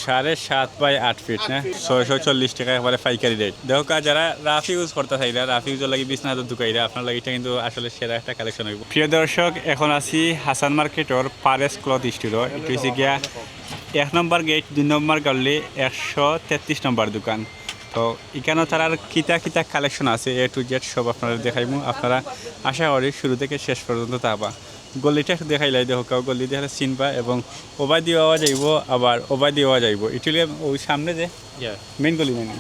7.5 feet না 640 টাকা একবারে পাইকারি রেট। দেখো যারা রাফ ইউজ করতে চাইরা, রাফ ইউজের লাগি বিছনাত দুকাইরা, আপনার লাগি এটা কিন্তু আসলে সেরা একটা কালেকশন হইব। প্রিয় দর্শক, এখন আছি হাসান মার্কেটর পারেস ক্লথ স্টোর। এটা হচ্ছে গিয়া 1 নম্বর গেট 2 নম্বর গলি 133 নম্বর দোকান। তো এখানেও তার আর কিতা কালেকশন আছে A to Z সব আপনারা দেখাইমু। আপনারা আশা করি শুরু থেকে শেষ পর্যন্ত তাবা। গলিটা দেখাইলাই দেখো, কাউ গলি দেখলে চিনবা এবং ওবাই দেওয়া যাইব, আবার ওবাই দেওয়া যাইব। এটুলে ওই সামনে যে মেইন গলি মানে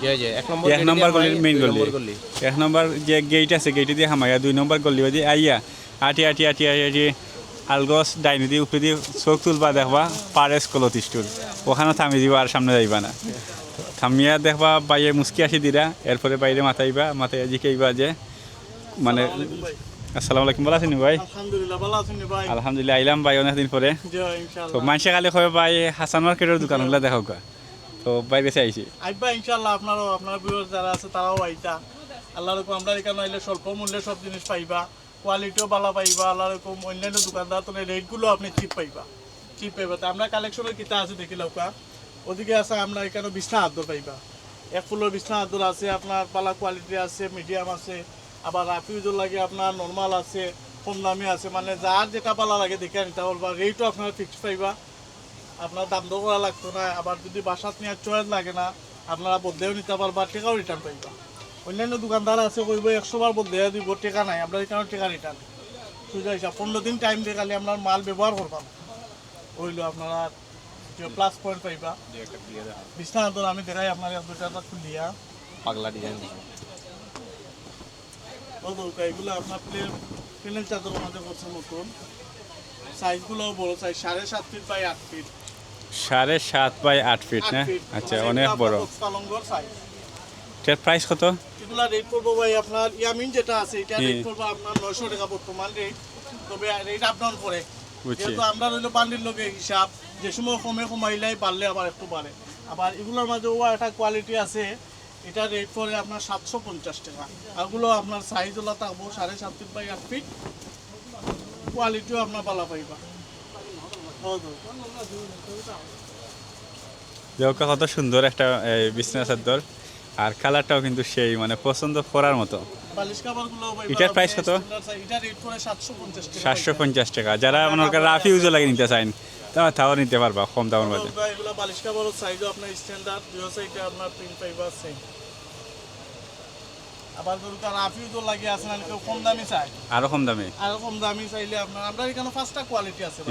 1 নম্বর গলির মেইন গলি, 1 নম্বর যে গেট আছে গেটে দিয়ে হামাইয়া 2 নম্বর গলি দিয়ে আইয়া আটি আলগস ডাইনি দিয়ে উপরে দিয়ে চোখ তুলবা দেখবা পারেস ক্লথ স্টোর। ওখানেও থামি দিবা আর সামনে যাইবা না। থামিয়া দেখবা বাইরে মুসকি আসি দিরা, এরপরে বাইরে মাথাইবা, মাথায় জিকাইবা যে মানে আসসালামু আলাইকুম, ভালো আছেন ভাই? আলহামদুলিল্লাহ ভালো আছেন ভাই। আলহামদুলিল্লাহ, আইলাম ভাই অনেকদিন পরে। জি ইনশাআল্লাহ। তো মানুষে খালি কয় ভাই হাসান মার্কেটের দোকানগুলো দেখাও কা, তো বাইরে আইছি। আইবা ইনশাআল্লাহ, আপনার ভিউয়ার যারা আছে তারাও আইতা। আল্লাহর রকম আমরা এখানে আইলে স্বল্প মূল্যে সব জিনিস পাইবা, কোয়ালিটিও ভালো পাইবা। আল্লাহর রকম অন্যান্য দোকানদার তো রেটগুলো আপনি চিপ পাইবা। তো আমরা কালেকশনের কিতা আছে দেখিলাম কা, ওদিকে আছে আমরা এখানে বিছনা আদর পাইবা। এক ফুলের বিছনা আদর আছে, আপনার পালা কোয়ালিটি আছে, মিডিয়াম আছে, আবার রাফিউজও লাগে, আপনার নর্মাল আছে, কম দামি আছে। মানে যার যেটা পালা লাগে দেখে নিতে পারবা। রেটও আপনার ফিক্সড পাইবা, আপনার দাম দর করা লাগতো না। আবার যদি বাসাত নেওয়ার চয়েস লাগে না, আপনারা বদলেও নিতে পারবা, টেকাও রিটার্ন পাইবা। অন্যান্য দোকানদার আছে কইব 100 বার বদলে দিব, টেকা নাই। আমরা এখানে টেকা রিটার্ন সোজা হিসাব 15 দিন টাইম দিয়ে খালি আপনার মাল ব্যবহার করবাম, ওইলো আপনারা প্লাস পয়েন্ট পাইবা। বিছনা তো আমি দেখাই আপনার দুইটা খুলিয়া পাগলা ডিজাইন ও দৌকা। এগুলো আপনার প্লেন চাদর আমাদের করছে নতুন। সাইজগুলোও বড় size, 7.5 feet by 8 feet. 7.5 feet না? আচ্ছা, অনেক বড়। পালঙ্গর সাইজ। এটার প্রাইস কত? এগুলা রেট করবো ভাই আপনার ইয়ামিন যেটা আছে এটা রেট করবো আপনার 900 টাকা বর্তমান রেট। তবে রেট আপ ডাউন করে, যেহেতু আমরা রইলো বান্ডিল লোকে হিসাব, যে সময় কমাইলাই বাড়লে আবার একটু বাড়ে। আবার এগুলোর মাঝে ও একটা কোয়ালিটি আছে, এটা রেট করে আপনার 750 টাকা। এগুলো আপনার সাইজ হলো থাকবো 7.5 ফিট বাই 8 ফিট, কোয়ালিটিও আপনার ভালো পাইবা। দেখো কত সুন্দর একটা বিছনা চাদর, আর কালারটাও কিন্তু সেই মানে পছন্দ করার মতো। বালিশ কভারগুলো এটার প্রাইস কত? এটা রেট করে 750 টাকা। 750 টাকা। যারা মনে করেন রাফ ইউজও লাগে নিতে চান, তাও নিতে পারবা কম দামের মধ্যে। এগুলো বালিশ কভারের সাইজও আপনার স্ট্যান্ডার্ড, দুই সাইডে আপনার প্রিন্ট পাইবা সেম। আবার ধরুন রাফ ইউজও লাগে আছে না, কেউ কম দামি চাই, আরো কম দামে, আরো কম দামি চাইলে আপনার আমরা এখানে 5টা কোয়ালিটি আছে।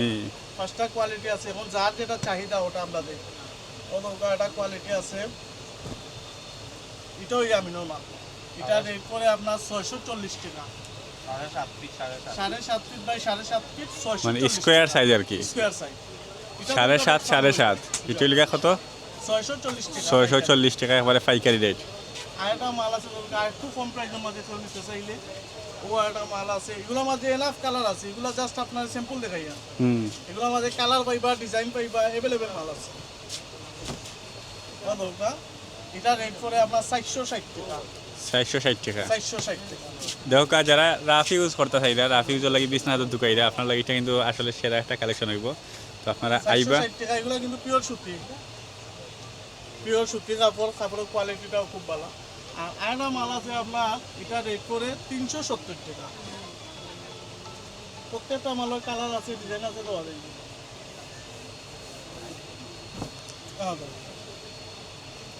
5টা কোয়ালিটি আছে, এখন যার যেটা চাহিদা ওটা আমরা দেই। ওদের একটা কোয়ালিটি আছে, এটাও ইয়ামিনের মাল। এটা রেট করে আপনার 640 টাকা। 7.5 ফিট বাই 7.5 ফিট, 640 মানে স্কোয়ার সাইজ আর কি। স্কোয়ার সাইজ 7.5 এটা লিখা কত? 640 টাকা। 640 টাকা একবারে পাইকারি রেট। আরেকটা মাল আছে একটু কম প্রাইসের মধ্যে কেউ নিতে চাইলে, ও একটা মাল আছে। এগুলোর মাঝে এনাফ কালার আছে, এগুলো জাস্ট আপনার স্যাম্পল দেখাইয়া। এগুলোর মাঝে কালার পাইবা, ডিজাইন পাইবা, অ্যাভেলেবেল মাল আছে। এটা রেট করে আপনার 460 টাকা। 460 টাকা। 460 টাকা। দেখো যারা রাফ ইউজ করতে চাইরা, রাফ ইউজের লাগি বিছনাত দুকাইরা, আপনার লাগি এটা কিন্তু আসলে সেরা একটা কালেকশন হইব। তো আপনারা আইবা। 460 টাকা। এগুলো কিন্তু পিওর সুতি, কাপড়ের কোয়ালিটিটাও খুব ভালো। আর আরেকটা মাল আছে আপনার, এটা রেট করে 370 টাকা। প্রত্যেকটা মালের কালার আছে, ডিজাইন আছে, দেওয়া যায়।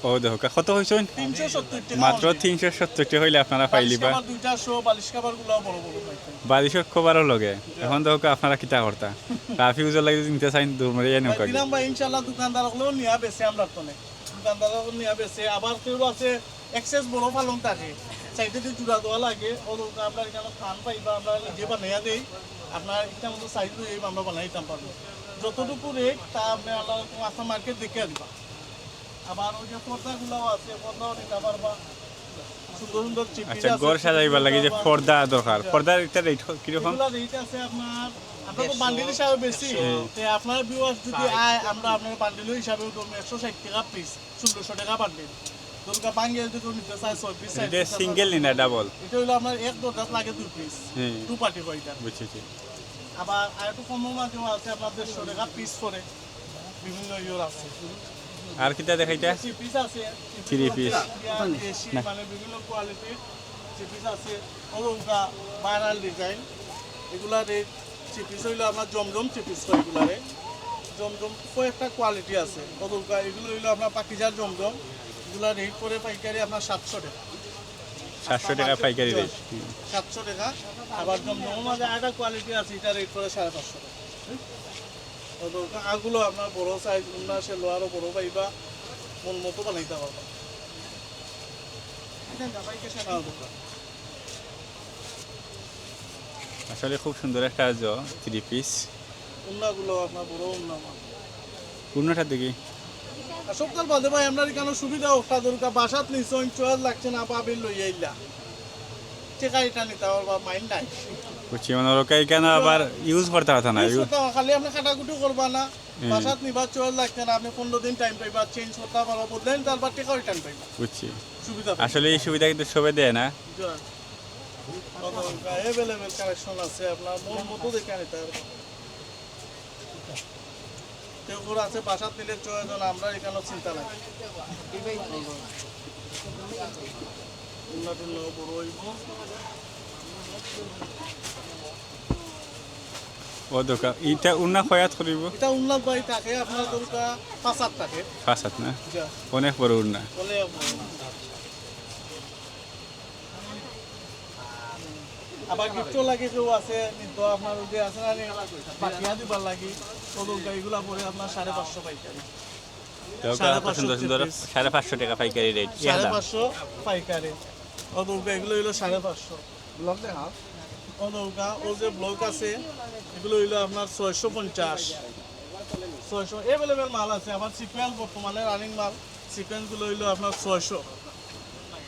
ও দেখো কত হইছেন? 370 টাকা মাত্র 370 টাকা হইলে আপনারা পাইলিবা। দুইটা শো বালিশ কভারগুলো বড় বড় পাইছেন। বালিশের খবরও লগে। এখন দেখো আপনারা কিতা করতা, রাফ ইউজের লাগি যদি নিতে চাইন দূর মরে এনে কই দিলাম ভাই ইনশাআল্লাহ। দোকানদারগুলো নিয়া বেছে, আমরা তো নেই দোকানদারগুলো নিয়া বেছে। আবার কেউ আছে এক্সেস বড় পালন থাকে, সাইডে দিয়ে জুড়া দেওয়া লাগে, ও আপনার এখানে থান পাইবা, আমরা নিজে বানাইয়া দেই। আপনার একটা মতো সাইজ দিয়ে আমরা বানাই দিতাম পারবো। যতটুকু রেট তা আপনি আল্লাহ আসাম মার্কেট দেখে দিবা। আবার ওই যে পর্দাগুলো আছে, পর্দাও নিতে পারবা, সুন্দর সুন্দর চিপ। আচ্ছা, ঘর সাজাইবার লাগি যে পর্দা দরকার, পর্দার একটা রেট কি রকম? এগুলা রেট আছে আপনার, আমরা তো বান্ডিল হিসাবে বেশি। তে আপনার ভিউয়ার্স যদি আয়, আমরা আপনার বান্ডিল হিসাবে 160 টাকা পিস, 1600 টাকা বান্ডিল। দুর্গা বাঙ্গিয়ে যদি নিতে চাই 6 পিস, এটা সিঙ্গেল নি না ডাবল? এটা হলো আপনার 1 দরজা লাগে 2 পিস, 2 পার্টি হয় এটা। বুঝছি। আবার আর একটু কম মাঝেও আছে আপনার 150 টাকা পিস করে, বিভিন্ন ইয়োর আছে। আর কিটা দেখাইতা থ্রি পিস আছে, Three piece। এসি না। মানে বিভিন্ন কোয়ালিটির থ্রি পিস আছে, অলঙ্কা ভাইরাল ডিজাইন। এগুলা রেট থ্রি পিস হইলো আপনার জমজম থ্রি পিস হয় এগুলারে। জমজম কয়েকটা কোয়ালিটি আছে, অলঙ্কা এগুলো হইলো আপনার পাকিজার জমজম। এগুলা রেট করে পাইকারি আপনার 700 টাকা। 700 টাকা পাইকারি রেট 700 টাকা। আবার জমজমের মাঝে আরেকটা কোয়ালিটি আছে, এটা রেট করে 550 টাকা। অলঙ্কা আগুলো আপনার বড় সাইজ, উন্না সে লোয়ারও বড় পাইবা, মন মতো বানাইতে পারবা। আসলে খুব সুন্দর একটা থ্রি পিস উন্নাগুলো আপনার বড় উন্না মাল। পূর্ণটা দেখি আর সপ্তাহ বাদে ভাই আপনার কেন সুবিধা ওটা দরকার, বাসাত নিশ্চয় চয়েস লাগছে না, পাবেন লই আইলা টেকা এটা নিতে পারবা, মাইন্ড নাই। বুঝছি মানে ওরকাই কেন আবার ইউজ করতে হতো না Use করতে হবে, খালি আপনি কাটাকুটি করবা না, বাসাত নিবা চয়েস লাগছে না, আপনি 15 দিন টাইম পাইবা, চেঞ্জ করতে পারবা, বদলেন তারপর টেকা রিটার্ন পাইবা, বুঝছি সুবিধা আসলে এই সুবিধা কিন্তু সবাই দেয় না। অ্যাভেলেবেল কালেকশন আছে, আপনার মন মতো দেখে নিতে পারবা। কেউ করে আছে বাসাত নিলে চয়েস না, আমরা এখানে চিন্তা নাই। উন্নত বড় হইব। ও দোকান ইটা উন্না খয়াত করিব এটা উন্নত বাড়ি থাকে আপনার দরকার 5-8 থাকে। ফাঁসাত না অনেক বড় উন্না। বলে আবার গিফটও লাগে, কেউ আছে নিত আপনার যে আছে না বাকিয়া দিবার লাগি, ওদের গাড়িগুলা পরে আপনার 550 পাইকারি। সুন্দর সুন্দর 550 টাকা পাইকারি রেট 550 পাইকারি। ওদের এগুলো হইলো 550 ব্লক দেখা। ওদৌকা ও যে ব্লক আছে এগুলো হইলো আপনার 650 600 অ্যাভেলেবেল মাল আছে। আবার সিকোয়েন্স বর্তমানে রানিং মাল, সিকোয়েন্সগুলো হইলো আপনার 600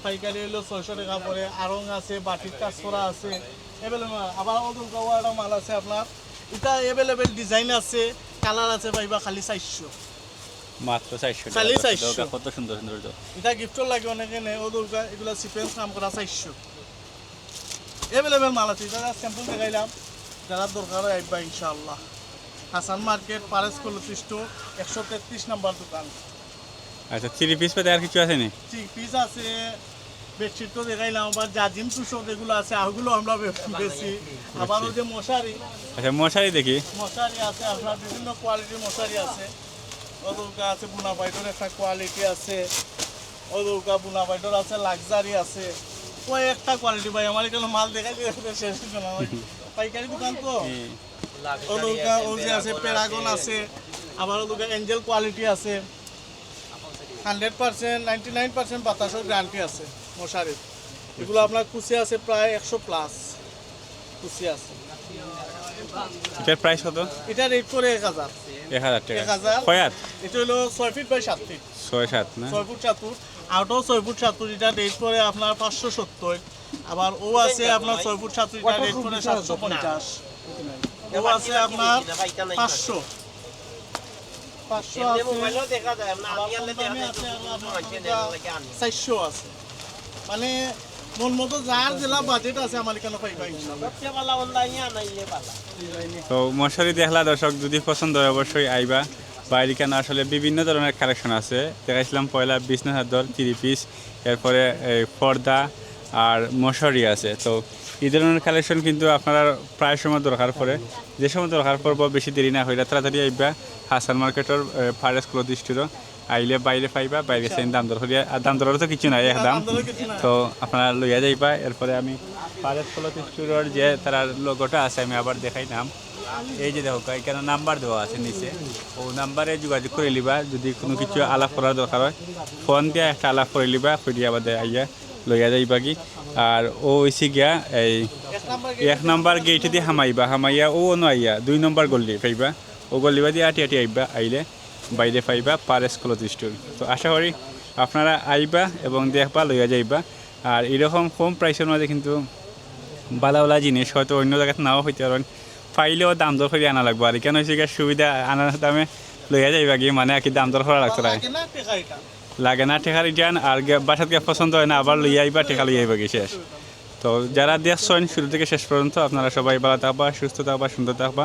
পাইকারি হইলো 600 টাকা পরে। আরং আছে, বাটির কাজ করা আছে, অ্যাভেলেবেল। আবার ওদৌকা একটা মাল আছে আপনার, এটা অ্যাভেলেবেল ডিজাইন আছে, কালার আছে পাইবা খালি 400 মাত্র 400 খালি টাকা 400 কত সুন্দর সুন্দর এটা গিফটও লাগে অনেকে নেই। ওদৌকা এগুলো সিকোয়েন্স কাম করা 400 অ্যাভেলেবেল মাল আছে। এটা স্যাম্পল দেখাইলাম, যারা দরকার হয় আইবা ইনশাআল্লাহ। হাসান মার্কেট, পারেস কলতিষ্ট, 133 নাম্বার দোকান। আচ্ছা থ্রি পিস পেতে আর কিছু আছে নি? থ্রি পিস আছে, বেডশিট তো দেখাইলাম, আবার জাজিম তুষক যেগুলো আছে ওগুলো আমরা বেশি। আবার ওই যে মশারি, আচ্ছা মশারি দেখি মশারি আছে আপনার বিভিন্ন কোয়ালিটির মশারি আছে। ওদৌকা আছে, বুনাপাইটর একটা কোয়ালিটি আছে, ওদৌকা বুনাপাইটর আছে, লাক্সারি আছে, কয়েকটা কোয়ালিটি ভাই। আমার এখানে মাল দেখাই দিয়ে শেষ হচ্ছে না, পাইকারি দোকান তো। ওদৌকা ও যে আছে, প্যারাগন আছে, আবার ওদৌকা এঞ্জেল কোয়ালিটি আছে, 100% 99% বাতাসের গ্যারান্টি আছে মশারির। এগুলো আপনার কুচি আছে প্রায় 100+ কুচি আছে। এটার প্রাইস কত? এটা রেট করে 1000 টাকা 1000। কয়াত এটা হলো 6 ফিট বাই 7 ফিট, 6-7 না 6 ফুট 7 ফুট। আউটও 6 ফুট 7 ফুট, এটা রেট করে আপনার 570। আবার ও আছে আপনার 6 ফুট 7 ফুট, এটা রেট করে 750। ও আছে আপনার 500 500 আছে। আবার কম দামি আছে আপনার 400 আছে। মানে মন মতো যার জেলা বাজেট আছে আমার এখানে পাইবা ইনশাআল্লাহ। তো মশারি দেখলা দর্শক, যদি পছন্দ হয় অবশ্যই আইবা। বাইরে কেন আসলে বিভিন্ন ধরনের কালেকশন আছে, দেখাইছিলাম পয়লা বিছনা চাদর, থ্রি পিস, এরপরে পর্দা আর মশারি আছে। তো এই ধরনের কালেকশন কিন্তু আপনারা প্রায় সময় দরকার পড়ে, যে সময় দরকার পড়ব বেশি দেরি না হইলে তাড়াতাড়ি আইবা হাসান মার্কেটের ফারেস ক্লথ স্টোর। আইলে বাইরে পাইবা, বাইরে সেন দাম দর করিয়া, আর দাম দরের তো কিছু নাই, একদম। তো আপনারা লইয়া যাইবা। এরপরে আমি ফারেস ক্লথ স্টোরের যে তার লোগোটা আছে আমি আবার দেখাইলাম। এই যে দেখো এখানে নাম্বার দেওয়া আছে নিচে, ও নাম্বারে যোগাযোগ করে লিবা। যদি কোনো কিছু আলাপ করার দরকার হয় ফোন দিয়া একটা আলাপ করে লিবা, করি আবার আইয়া লইয়া যাইবা কি। আর ও হয়েছে গিয়া এই 1 নাম্বার গেটে দিয়ে হামাইয়া ও অন্য আইয়া 2 নম্বর গল্লি পাইবা, ও গল্লিবা দিয়ে আটি আইবা, আইলে বাইরে পাইবা পারেস ক্লথ স্টোর। তো আশা করি আপনারা আইবা এবং দেখবা, লইয়া যাইবা। আর এরকম কম প্রাইসের মধ্যে কিন্তু বালা জিনিস হয়তো অন্য জায়গাতে নাও হইতে পারেন, পাইলেও দাম দর করে আনা লাগবে। আর কেন হয়েছে সুবিধা আনার দামে লইয়া যাইবা কি, মানে আর কি দাম দর করা লাগতো লাগে না ঠেকা রিটার্ন। আর বাসাত গিয়ে পছন্দ হয় না, আবার লইয়া আইবা, ঠেকা লইয়া আইবা কি শেষ। তো যারা দেখছেন শুরু থেকে শেষ পর্যন্ত আপনারা সবাই ভালো থাকবা, সুস্থ থাকবা, সুন্দর থাকবা।